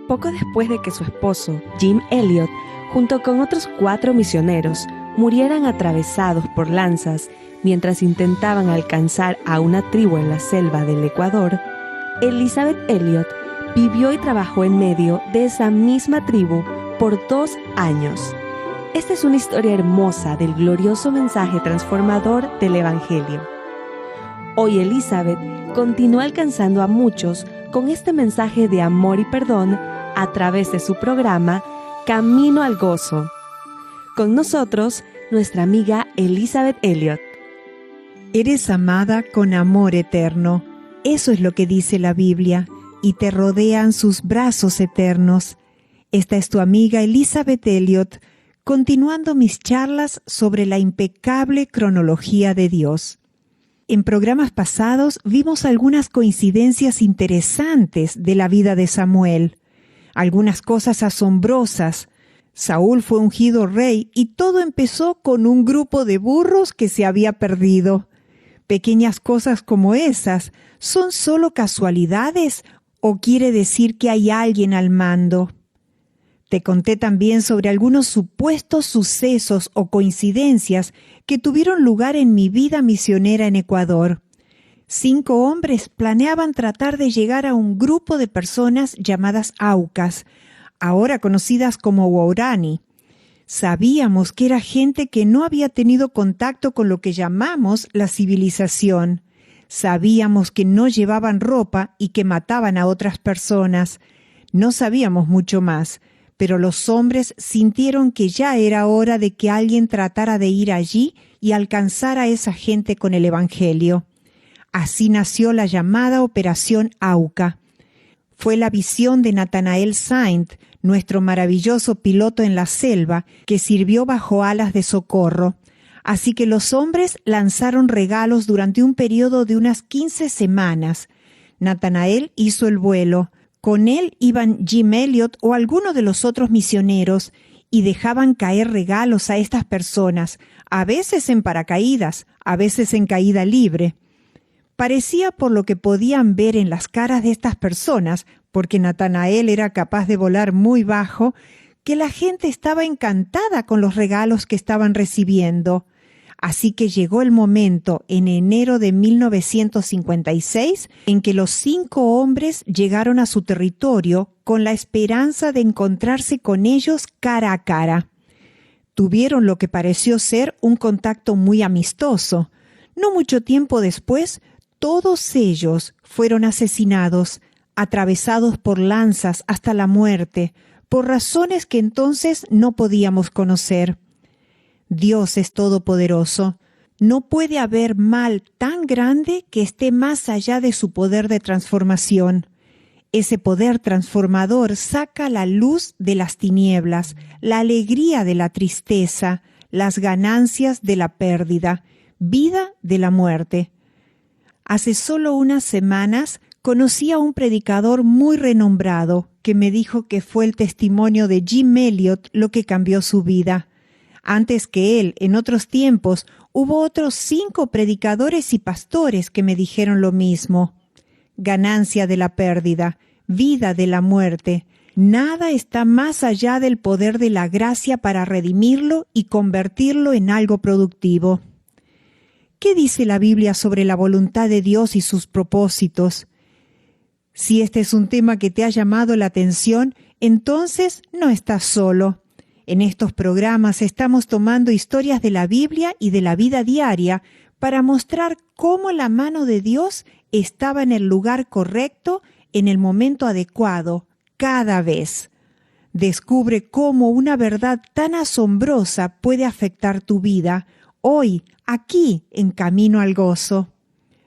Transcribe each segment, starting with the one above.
Poco después de que su esposo, Jim Elliot, junto con otros 4 misioneros, murieran atravesados por lanzas mientras intentaban alcanzar a una tribu en la selva del Ecuador, Elizabeth Elliot vivió y trabajó en medio de esa misma tribu por 2 años. Esta es una historia hermosa del glorioso mensaje transformador del Evangelio. Hoy Elizabeth continúa alcanzando a muchos con este mensaje de amor y perdón a través de su programa Camino al Gozo. Con nosotros, nuestra amiga Elizabeth Elliot. Eres amada con amor eterno. Eso es lo que dice la Biblia, y te rodean sus brazos eternos. Esta es tu amiga Elizabeth Elliot, continuando mis charlas sobre la impecable cronología de Dios. En programas pasados vimos algunas coincidencias interesantes de la vida de Samuel, algunas cosas asombrosas. Saúl fue ungido rey y todo empezó con un grupo de burros que se había perdido. Pequeñas cosas como esas, ¿son solo casualidades o quiere decir que hay alguien al mando? Te conté también sobre algunos supuestos sucesos o coincidencias que tuvieron lugar en mi vida misionera en Ecuador. 5 hombres planeaban tratar de llegar a un grupo de personas llamadas Aucas, ahora conocidas como Waorani. Sabíamos que era gente que no había tenido contacto con lo que llamamos la civilización. Sabíamos que no llevaban ropa y que mataban a otras personas. No sabíamos mucho más, pero los hombres sintieron que ya era hora de que alguien tratara de ir allí y alcanzar a esa gente con el Evangelio. Así nació la llamada Operación Auca. Fue la visión de Nathanael Saint, nuestro maravilloso piloto en la selva, que sirvió bajo alas de socorro. Así que los hombres lanzaron regalos durante un periodo de unas 15 semanas. Nathanael hizo el vuelo. Con él iban Jim Elliot o alguno de los otros misioneros y dejaban caer regalos a estas personas, a veces en paracaídas, a veces en caída libre. Parecía, por lo que podían ver en las caras de estas personas, porque Nathanael era capaz de volar muy bajo, que la gente estaba encantada con los regalos que estaban recibiendo. Así que llegó el momento, en enero de 1956, en que los 5 hombres llegaron a su territorio con la esperanza de encontrarse con ellos cara a cara. Tuvieron lo que pareció ser un contacto muy amistoso. No mucho tiempo después, todos ellos fueron asesinados, atravesados por lanzas hasta la muerte, por razones que entonces no podíamos conocer. Dios es todopoderoso. No puede haber mal tan grande que esté más allá de su poder de transformación. Ese poder transformador saca la luz de las tinieblas, la alegría de la tristeza, las ganancias de la pérdida, vida de la muerte. Hace solo unas semanas conocí a un predicador muy renombrado que me dijo que fue el testimonio de Jim Elliot lo que cambió su vida. Antes que él, en otros tiempos, hubo otros 5 predicadores y pastores que me dijeron lo mismo. Ganancia de la pérdida, vida de la muerte. Nada está más allá del poder de la gracia para redimirlo y convertirlo en algo productivo. ¿Qué dice la Biblia sobre la voluntad de Dios y sus propósitos? Si este es un tema que te ha llamado la atención, entonces no estás solo. En estos programas estamos tomando historias de la Biblia y de la vida diaria para mostrar cómo la mano de Dios estaba en el lugar correcto, en el momento adecuado, cada vez. Descubre cómo una verdad tan asombrosa puede afectar tu vida, hoy, aquí, en Camino al Gozo.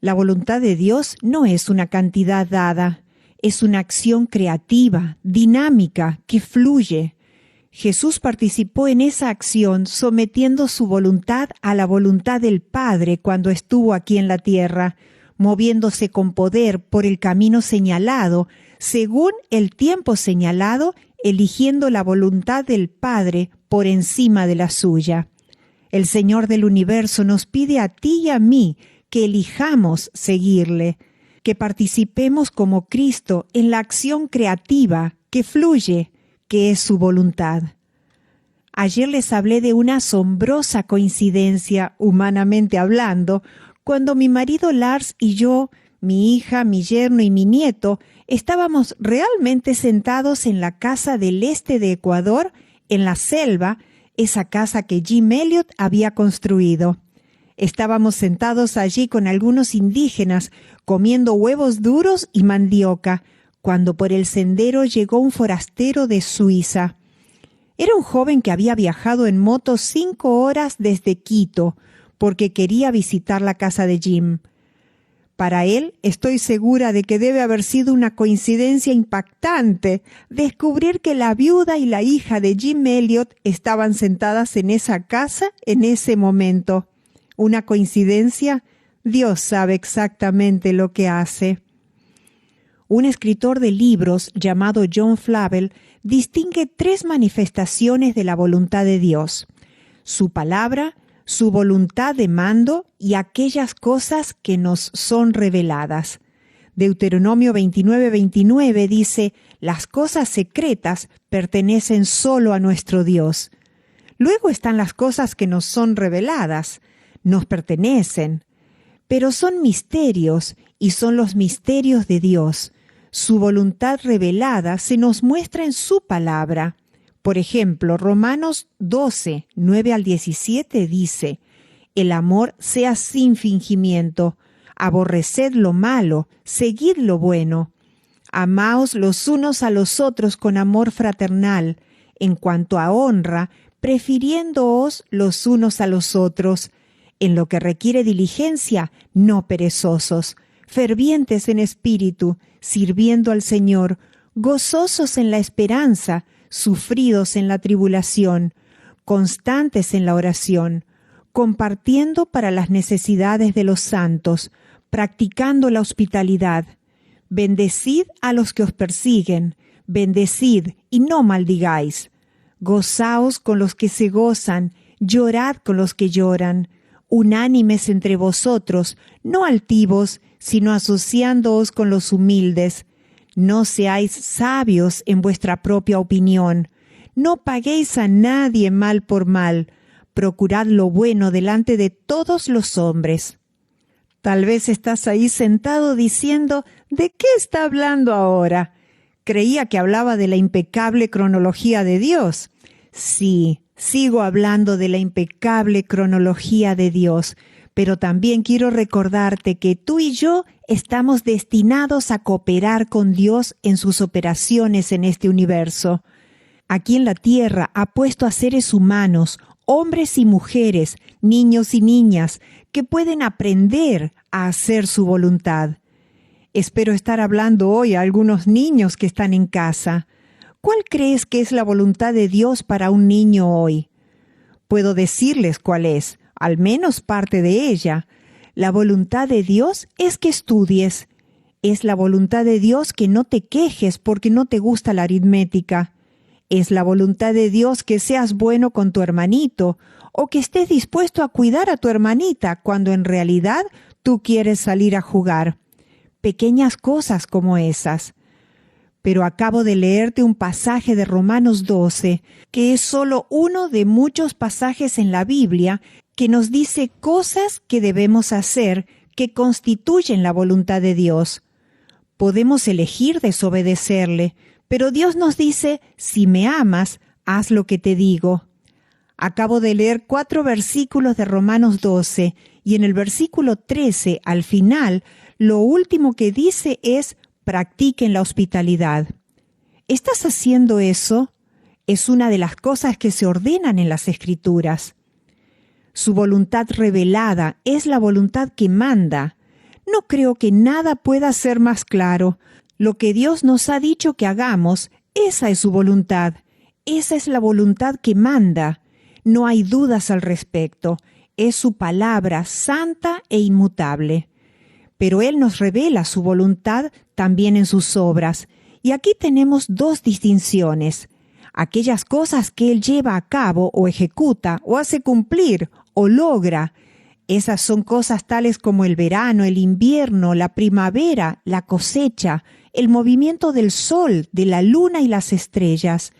La voluntad de Dios no es una cantidad dada, es una acción creativa, dinámica, que fluye. Jesús participó en esa acción sometiendo su voluntad a la voluntad del Padre cuando estuvo aquí en la tierra, moviéndose con poder por el camino señalado, según el tiempo señalado, eligiendo la voluntad del Padre por encima de la suya. El Señor del universo nos pide a ti y a mí que elijamos seguirle, que participemos como Cristo en la acción creativa que fluye, que es su voluntad. Ayer les hablé de una asombrosa coincidencia, humanamente hablando, cuando mi marido Lars y yo, mi hija, mi yerno y mi nieto, estábamos realmente sentados en la casa del este de Ecuador, en la selva, esa casa que Jim Elliot había construido. Estábamos sentados allí con algunos indígenas, comiendo huevos duros y mandioca, cuando por el sendero llegó un forastero de Suiza. Era un joven que había viajado en moto 5 horas desde Quito, porque quería visitar la casa de Jim. Para él, estoy segura de que debe haber sido una coincidencia impactante descubrir que la viuda y la hija de Jim Elliot estaban sentadas en esa casa en ese momento. ¿Una coincidencia? Dios sabe exactamente lo que hace. Un escritor de libros llamado John Flavel distingue 3 manifestaciones de la voluntad de Dios: su palabra, su voluntad de mando y aquellas cosas que nos son reveladas. Deuteronomio 29:29 dice: las cosas secretas pertenecen solo a nuestro Dios. Luego están las cosas que nos son reveladas, nos pertenecen, pero son misterios y son los misterios de Dios. Su voluntad revelada se nos muestra en su palabra. Por ejemplo, Romanos 12, 9 al 17 dice: el amor sea sin fingimiento, aborreced lo malo, seguid lo bueno. Amaos los unos a los otros con amor fraternal, en cuanto a honra, prefiriéndoos los unos a los otros. En lo que requiere diligencia, no perezosos, fervientes en espíritu, sirviendo al Señor, gozosos en la esperanza, sufridos en la tribulación, constantes en la oración, compartiendo para las necesidades de los santos, practicando la hospitalidad. Bendecid a los que os persiguen, bendecid y no maldigáis. Gozaos con los que se gozan, llorad con los que lloran. Unánimes entre vosotros, no altivos, sino asociándoos con los humildes. No seáis sabios en vuestra propia opinión. No paguéis a nadie mal por mal. Procurad lo bueno delante de todos los hombres. Tal vez estás ahí sentado diciendo: ¿de qué está hablando ahora? Creía que hablaba de la impecable cronología de Dios. Sí, sigo hablando de la impecable cronología de Dios, pero también quiero recordarte que tú y yo estamos destinados a cooperar con Dios en sus operaciones en este universo. Aquí en la tierra ha puesto a seres humanos, hombres y mujeres, niños y niñas, que pueden aprender a hacer su voluntad. Espero estar hablando hoy a algunos niños que están en casa. ¿Cuál crees que es la voluntad de Dios para un niño hoy? Puedo decirles cuál es, al menos parte de ella. La voluntad de Dios es que estudies. Es la voluntad de Dios que no te quejes porque no te gusta la aritmética. Es la voluntad de Dios que seas bueno con tu hermanito o que estés dispuesto a cuidar a tu hermanita cuando en realidad tú quieres salir a jugar. Pequeñas cosas como esas. Pero acabo de leerte un pasaje de Romanos 12, que es solo uno de muchos pasajes en la Biblia que nos dice cosas que debemos hacer que constituyen la voluntad de Dios. Podemos elegir desobedecerle, pero Dios nos dice: si me amas, haz lo que te digo. Acabo de leer 4 versículos de Romanos 12, y en el versículo 13, al final, lo último que dice es: practiquen la hospitalidad. ¿Estás haciendo eso? Es una de las cosas que se ordenan en las Escrituras. Su voluntad revelada es la voluntad que manda. No creo que nada pueda ser más claro. Lo que Dios nos ha dicho que hagamos, esa es su voluntad. Esa es la voluntad que manda. No hay dudas al respecto. Es su palabra santa e inmutable. Pero Él nos revela su voluntad también en sus obras. Y aquí tenemos 2 distinciones. aquellas cosas que Él lleva a cabo o ejecuta o hace cumplir o logra. Esas son cosas tales como el verano, el invierno, la primavera, la cosecha, el movimiento del sol, de la luna y las estrellas.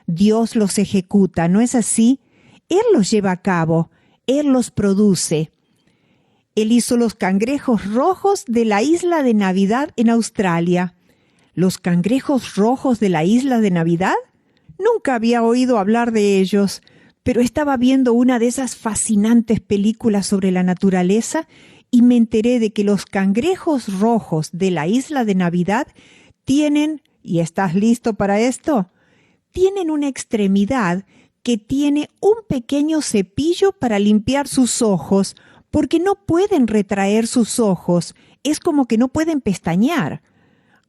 Dios los ejecuta, ¿no es así? Él los lleva a cabo, Él los produce. Él hizo los cangrejos rojos de la isla de Navidad en Australia. ¿Los cangrejos rojos de la isla de Navidad? Nunca había oído hablar de ellos, pero estaba viendo una de esas fascinantes películas sobre la naturaleza y me enteré de que los cangrejos rojos de la isla de Navidad tienen, ¿y estás listo para esto? Tienen una extremidad que tiene un pequeño cepillo para limpiar sus ojos, porque no pueden retraer sus ojos, es como que no pueden pestañear.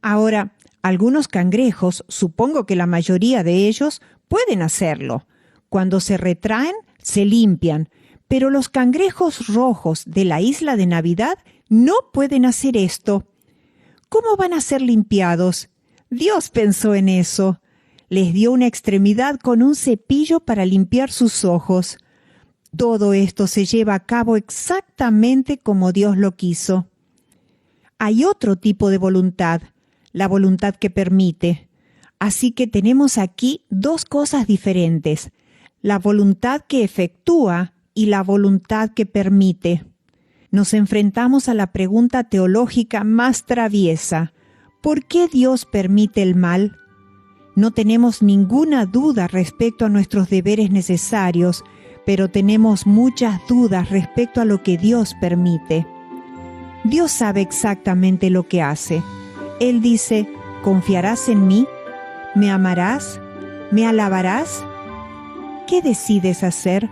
Ahora, algunos cangrejos, supongo que la mayoría de ellos, pueden hacerlo. Cuando se retraen, se limpian, pero los cangrejos rojos de la isla de Navidad no pueden hacer esto. ¿Cómo van a ser limpiados? Dios pensó en eso. Les dio una extremidad con un cepillo para limpiar sus ojos. Todo esto se lleva a cabo exactamente como Dios lo quiso. Hay otro tipo de voluntad, la voluntad que permite. Así que tenemos aquí dos cosas diferentes, la voluntad que efectúa y la voluntad que permite. Nos enfrentamos a la pregunta teológica más traviesa: ¿por qué Dios permite el mal? No tenemos ninguna duda respecto a nuestros deberes necesarios, pero tenemos muchas dudas respecto a lo que Dios permite. Dios sabe exactamente lo que hace. Él dice: ¿confiarás en mí? ¿Me amarás? ¿Me alabarás? ¿Qué decides hacer?